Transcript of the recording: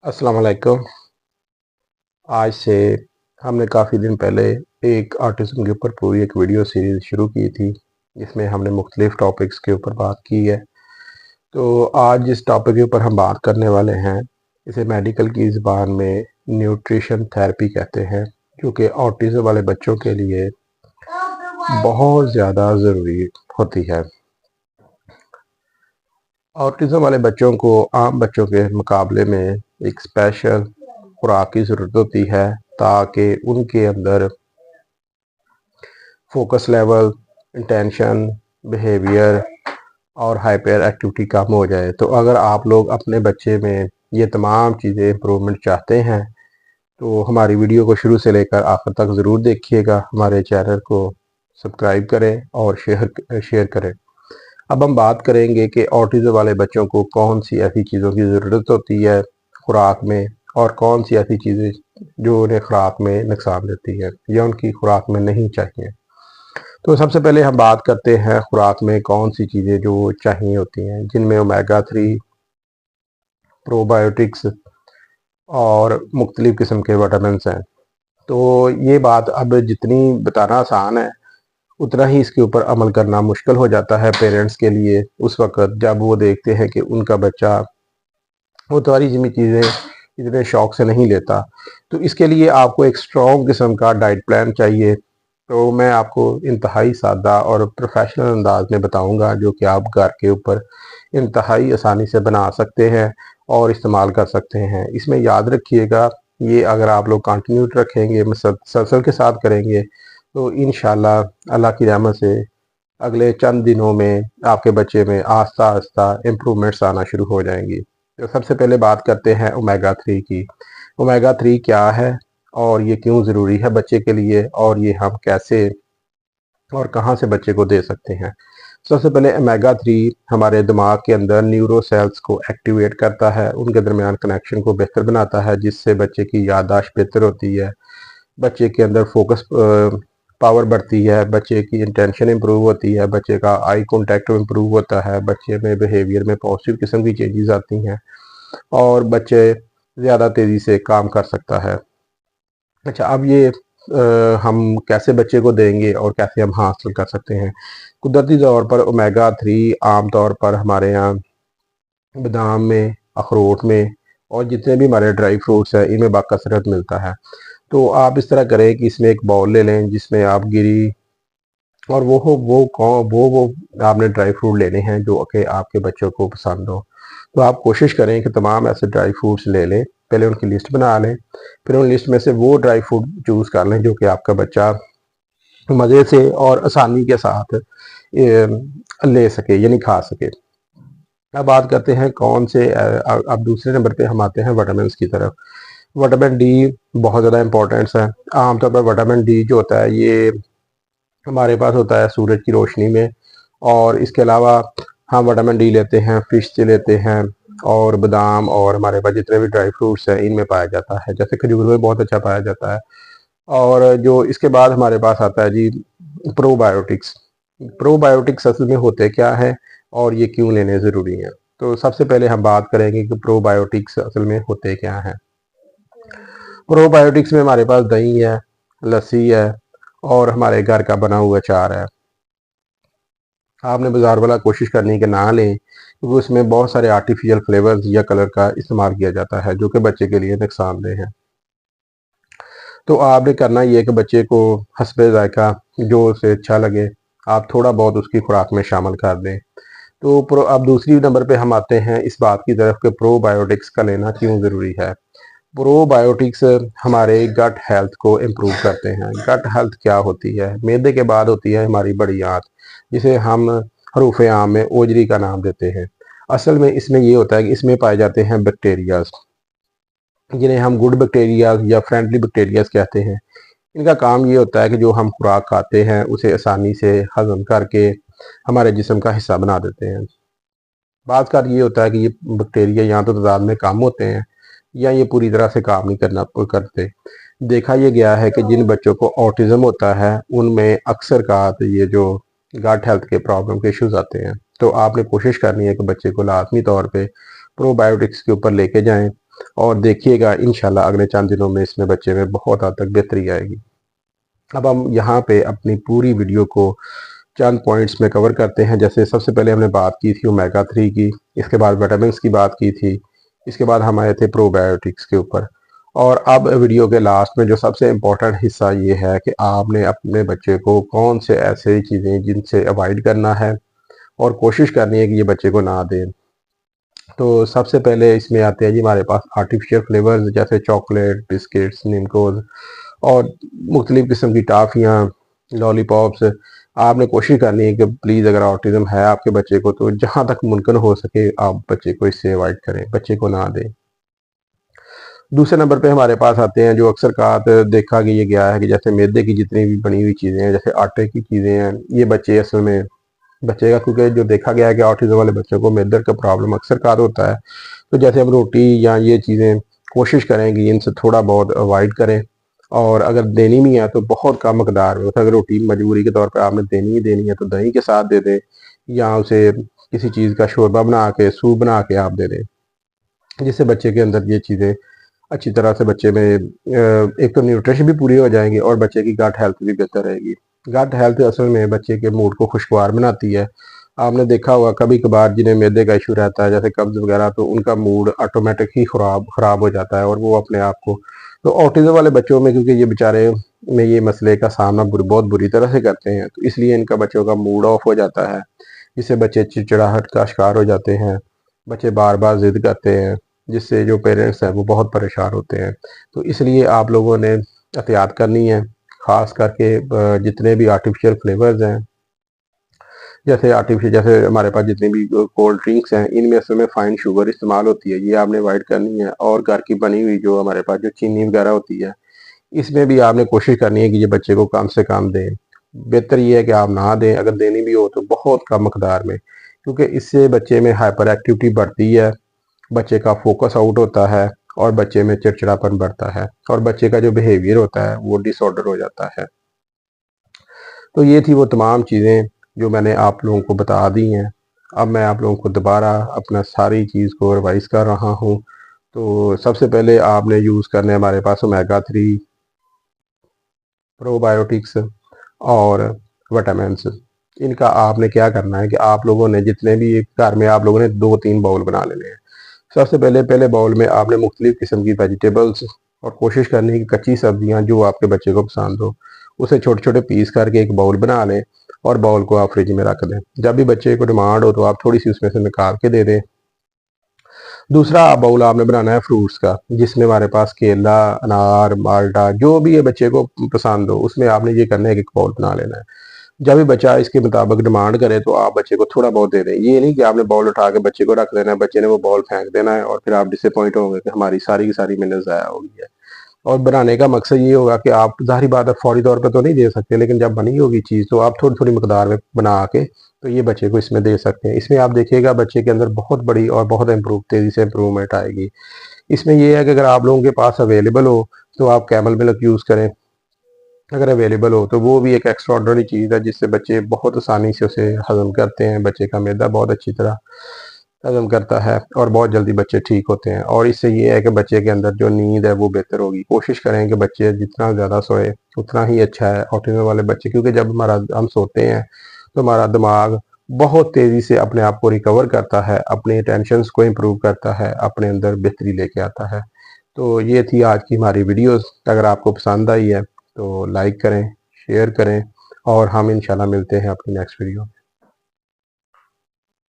अस्सलाम वालेकुम। आज से हमने काफ़ी दिन पहले एक ऑटिज़्म के ऊपर पूरी एक वीडियो सीरीज़ शुरू की थी, जिसमें हमने मुख्तलिफ़ टॉपिक्स के ऊपर बात की है। तो आज जिस टॉपिक के ऊपर हम बात करने वाले हैं, इसे मेडिकल की ज़ुबान में न्यूट्रिशन थेरेपी कहते हैं, जो कि ऑटिज़्म वाले बच्चों के लिए बहुत ज़्यादा ज़रूरी होती है। ऑटिज़्म वाले बच्चों को आम बच्चों के मुकाबले में एक स्पेशल खुराक की ज़रूरत होती है, ताकि उनके अंदर फोकस लेवल, इंटेंशन, बिहेवियर और हाइपर एक्टिविटी कम हो जाए। तो अगर आप लोग अपने बच्चे में ये तमाम चीज़ें इम्प्रूवमेंट चाहते हैं, तो हमारी वीडियो को शुरू से लेकर आखिर तक ज़रूर देखिएगा। हमारे चैनल को सब्सक्राइब करें और शेयर करें। अब हम बात करेंगे कि ऑटिज़म वाले बच्चों को कौन सी ऐसी चीज़ों की ज़रूरत होती है खुराक में, और कौन सी ऐसी चीज़ें जो उन्हें खुराक में नुकसान देती है या उनकी खुराक में नहीं चाहिए। तो सबसे पहले हम बात करते हैं खुराक में कौन सी चीज़ें जो चाहिए होती हैं, जिनमें ओमेगा 3, प्रोबायोटिक्स और मुख्तलिफ़ किस्म के विटामिन्स हैं। तो ये बात अब जितनी बताना आसान है, उतना ही इसके ऊपर अमल करना मुश्किल हो जाता है पेरेंट्स के लिए उस वक़्त जब वो देखते हैं कि उनका बच्चा वो सारी जितनी चीज़ें इतने शौक से नहीं लेता। तो इसके लिए आपको एक स्ट्रॉन्ग किस्म का डाइट प्लान चाहिए। तो मैं आपको इंतहाई सादा और प्रोफेशनल अंदाज में बताऊंगा, जो कि आप घर के ऊपर इंतहाई आसानी से बना सकते हैं और इस्तेमाल कर सकते हैं। इसमें याद रखिएगा, ये अगर आप लोग कंटिन्यू रखेंगे, मसलसल के साथ करेंगे, तो इंशाल्लाह अल्लाह की रहमत से अगले चंद दिनों में आपके बच्चे में आस्ता आस्ता इम्प्रूवमेंट्स आना शुरू हो जाएंगी। तो सबसे पहले बात करते हैं ओमेगा 3 की। ओमेगा 3 क्या है और ये क्यों ज़रूरी है बच्चे के लिए, और ये हम कैसे और कहाँ से बच्चे को दे सकते हैं। सबसे पहले ओमेगा 3 हमारे दिमाग के अंदर न्यूरो सेल्स को एक्टिवेट करता है, उनके दरमियान कनेक्शन को बेहतर बनाता है, जिससे बच्चे की याददाश्त बेहतर होती है, बच्चे के अंदर फोकस पावर बढ़ती है, बच्चे की इंटेंशन इंप्रूव होती है, बच्चे का आई कांटेक्ट इंप्रूव होता है, बच्चे में बिहेवियर में पॉजिटिव किस्म की चेंजेस आती हैं और बच्चे ज़्यादा तेज़ी से काम कर सकता है। अच्छा, अब ये हम कैसे बच्चे को देंगे और कैसे हम हासिल कर सकते हैं। कुदरती तौर पर ओमेगा 3 आम तौर पर हमारे यहाँ बादाम में, अखरोट में और जितने भी हमारे ड्राई फ्रूट्स हैं, इनमें बाकसरत मिलता है। तो आप इस तरह करें कि इसमें एक बाउल ले लें, जिसमें आप गिरी और वो आपने ड्राई फ्रूट लेने हैं जो कि आपके बच्चों को पसंद हो। तो आप कोशिश करें कि तमाम ऐसे ड्राई फ्रूट्स ले लें, पहले उनकी लिस्ट बना लें, फिर उन लिस्ट में से वो ड्राई फ्रूट चूज़ कर लें जो कि आपका बच्चा मज़े से और आसानी के साथ ले सके यानी खा सके। अब बात करते हैं कौन से अब दूसरे नंबर पे हम आते हैं विटामिन्स की तरफ। विटामिन डी बहुत ज़्यादा इम्पोर्टेंस है। आमतौर पर विटामिन डी जो होता है, ये हमारे पास होता है सूरज की रोशनी में, और इसके अलावा हम विटामिन डी लेते हैं फिश से लेते हैं, और बादाम और हमारे पास जितने भी ड्राई फ्रूट्स हैं इनमें पाया जाता है, जैसे खजूर में बहुत अच्छा पाया जाता है। और जो इसके बाद हमारे पास आता है जी, प्रोबायोटिक्स। प्रोबायोटिक्स असल में होते क्या है और ये क्यों लेने ज़रूरी हैं। तो सबसे पहले हम बात करेंगे कि प्रोबायोटिक्स असल में होते क्या हैं। प्रोबायोटिक्स में हमारे पास दही है, लस्सी है और हमारे घर का बना हुआ अचार है। आपने बाजार वाला कोशिश करनी है कि ना लें, क्योंकि उसमें बहुत सारे आर्टिफिशियल फ्लेवर्स या कलर का इस्तेमाल किया जाता है, जो कि बच्चे के लिए नुकसानदेह है। तो आपने करना ये है कि बच्चे को हस्बे ज़ायक़ा जो उसे अच्छा लगे, आप थोड़ा बहुत उसकी खुराक में शामिल कर दें। तो अब दूसरी नंबर पे हम आते हैं इस बात की तरफ कि प्रोबायोटिक्स का लेना क्यों ज़रूरी है। प्रोबायोटिक्स हमारे गट हेल्थ को इम्प्रूव करते हैं। गट हेल्थ क्या होती है? मैदे के बाद होती है हमारी बड़ी आंत, जिसे हम हरूफ आम में ओजरी का नाम देते हैं। असल में इसमें ये होता है कि इसमें पाए जाते हैं बैक्टीरियाज, जिन्हें हम गुड बैक्टीरियाज या फ्रेंडली बैक्टीरियाज कहते हैं। इनका काम ये होता है कि जो हम खुराक खाते हैं उसे आसानी से हजम करके हमारे जिस्म का हिस्सा बना देते हैं। बात का ये होता है कि ये बैक्टीरिया या तो तादाद में कम होते हैं या ये पूरी तरह से काम नहीं करते। देखा ये गया है कि जिन बच्चों को ऑटिज्म होता है उनमें अक्सर का ये जो गट हेल्थ के प्रॉब्लम के इश्यूज आते हैं। तो आपने कोशिश करनी है कि बच्चे को लाजमी तौर पे प्रोबायोटिक्स के ऊपर लेके जाएं, और देखिएगा इंशाल्लाह अगले चंद दिनों में इसमें बच्चे में बहुत हद तक बेहतरी आएगी। अब हम यहाँ पे अपनी पूरी वीडियो को चंद पॉइंट्स में कवर करते हैं। जैसे सबसे पहले हमने बात की थी ओमेगा 3 की, इसके बाद विटामिन्स की बात की थी, इसके बाद हम आए थे प्रोबायोटिक्स के ऊपर। और अब वीडियो के लास्ट में जो सबसे इम्पोर्टेंट हिस्सा ये है कि आपने अपने बच्चे को कौन से ऐसे चीज़ें जिनसे अवॉइड करना है और कोशिश करनी है कि ये बच्चे को ना दें। तो सबसे पहले इसमें आते हैं जी हमारे पास आर्टिफिशियल फ्लेवर्स जैसे चॉकलेट, बिस्किट्स, निमकोज और मुख्तलिफ़ किस्म की टॉफ़ियाँ, लॉलीपॉप्स। आपने कोशिश करनी है कि प्लीज़ अगर ऑटिज़म है आपके बच्चे को तो जहाँ तक मुमकिन हो सके आप बच्चे को इससे अवॉइड करें, बच्चे को ना दें। दूसरे नंबर पे हमारे पास आते हैं जो अक्सर देखा ये गया है कि जैसे मैदे की जितनी भी बनी हुई चीज़ें हैं, जैसे आटे की चीज़ें हैं, ये बच्चे असल में बच्चे का क्योंकि जो देखा गया है कि ऑटिज़म वाले बच्चों को मैदे का प्रॉब्लम अक्सर होता है। तो जैसे हम रोटी या ये चीज़ें कोशिश करें कि इनसे थोड़ा बहुत अवॉइड करें और अगर देनी भी है तो बहुत कम मकदार में। अगर रोटी मजबूरी के तौर पे आपने देनी ही देनी है तो दही के साथ दे दें या उसे किसी चीज़ का शोरबा बना के, सूप बना के आप दे दें, जिससे बच्चे के अंदर ये चीज़ें अच्छी तरह से बच्चे में एक तो न्यूट्रिशन भी पूरी हो जाएंगी और बच्चे की गट हेल्थ भी बेहतर रहेगी। गट हेल्थ असल में बच्चे के मूड को खुशगवार बनाती है। आपने देखा होगा कभी कभार जिन्हें मैदे का इशू रहता है जैसे कब्ज वगैरह, तो उनका मूड ऑटोमेटिक ही खराब हो जाता है और वो अपने आप को, तो ऑटिज्म वाले बच्चों में क्योंकि ये बेचारे में ये मसले का सामना बहुत बुरी तरह से करते हैं, तो इसलिए इनका बच्चों का मूड ऑफ हो जाता है, जिससे बच्चे चिड़चिड़ाहट का शिकार हो जाते हैं, बच्चे बार बार जिद करते हैं, जिससे जो पेरेंट्स हैं वो बहुत परेशान होते हैं। तो इसलिए आप लोगों ने एहतियात करनी है, ख़ास करके जितने भी आर्टिफिशियल फ्लेवर्स हैं, जैसे हमारे पास जितनी भी कोल्ड ड्रिंक्स हैं, इनमें असल में फाइन शुगर इस्तेमाल होती है, ये आपने अवॉइड करनी है। और घर की बनी हुई जो हमारे पास जो चीनी वगैरह होती है, इसमें भी आपने कोशिश करनी है कि ये बच्चे को कम से कम दें। बेहतर ये है कि आप ना दें, अगर देनी भी हो तो बहुत कम मकदार में, क्योंकि इससे बच्चे में हाइपर एक्टिविटी बढ़ती है, बच्चे का फोकस आउट होता है और बच्चे में चिड़चिड़ापन बढ़ता है और बच्चे का जो बिहेवियर होता है वो डिसऑर्डर हो जाता है। तो ये थी वो तमाम चीज़ें जो मैंने आप लोगों को बता दी हैं। अब मैं आप लोगों को दोबारा अपना सारी चीज़ को रिवाइज़ कर रहा हूँ। तो सबसे पहले आपने यूज़ करने हमारे पास ओमेगा 3, प्रोबायोटिक्स और विटामिन्स। इनका आपने क्या करना है कि आप लोगों ने जितने भी घर में आप लोगों ने 2-3 बाउल बना लेने हैं। सबसे पहले बाउल में आपने मुख्तलिफ़ किस्म की वेजिटेबल्स और कोशिश करनी है कि कच्ची सब्जियां जो आपके बच्चे को पसंद हो, उसे छोटे-छोटे पीस करके एक बाउल बना लें और बाउल को आप फ्रिज में रख दें। जब भी बच्चे को डिमांड हो तो आप थोड़ी-सी उसमें से निकाल के दे दें। दूसरा बाउल आपने बनाना है फ्रूट्स का, जिसमें हमारे पास केला, अनार, माल्टा जो भी है बच्चे को पसंद हो, उसमें आपने ये करना है कि एक बाउल बना लेना है। जब भी बच्चा इसके मुताबिक डिमांड करे तो आप बच्चे को थोड़ा बहुत दे दें। ये नहीं कि आपने बॉल उठा के बच्चे को रख देना है, बच्चे ने वो बॉल फेंक देना है और फिर आप डिसअपॉइंट होंगे कि हमारी सारी की सारी मेहनत ज़ाया हो गई है। और बनाने का मकसद ये होगा कि आप ज़ाहिर बात है फौरी तौर पे तो नहीं दे सकते, लेकिन जब बनी होगी चीज़ तो आप थोड़ी-थोड़ी मकदार में बना के तो ये बच्चे को इसमें दे सकते हैं। इसमें आप देखिएगा बच्चे के अंदर बहुत बड़ी और बहुत तेज़ी से इम्प्रूवमेंट आएगी। इसमें ये है कि अगर आप लोगों के पास अवेलेबल हो तो आप कैमल मिल्क यूज़ करें। अगर अवेलेबल हो तो वो भी एक एक्स्ट्रा ऑर्डिनरी चीज़ है जिससे बच्चे बहुत आसानी से उसे हज़म करते हैं। बच्चे का मैदा बहुत अच्छी तरह हज़म करता है और बहुत जल्दी बच्चे ठीक होते हैं और इससे ये है कि बच्चे के अंदर जो नींद है वो बेहतर होगी। कोशिश करें कि बच्चे जितना ज़्यादा सोए उतना ही अच्छा है। ऑटिज़म वाले बच्चे क्योंकि जब हम सोते हैं तो हमारा दिमाग बहुत तेज़ी से अपने आप को रिकवर करता है, अपने टेंशन्स को इम्प्रूव करता है, अपने अंदर बेहतरी लेके आता है। तो ये थी आज की हमारी वीडियोज़। अगर आपको पसंद आई है तो लाइक करें, शेयर करें और हम इंशाल्लाह मिलते हैं अपनी नेक्स्ट वीडियो में।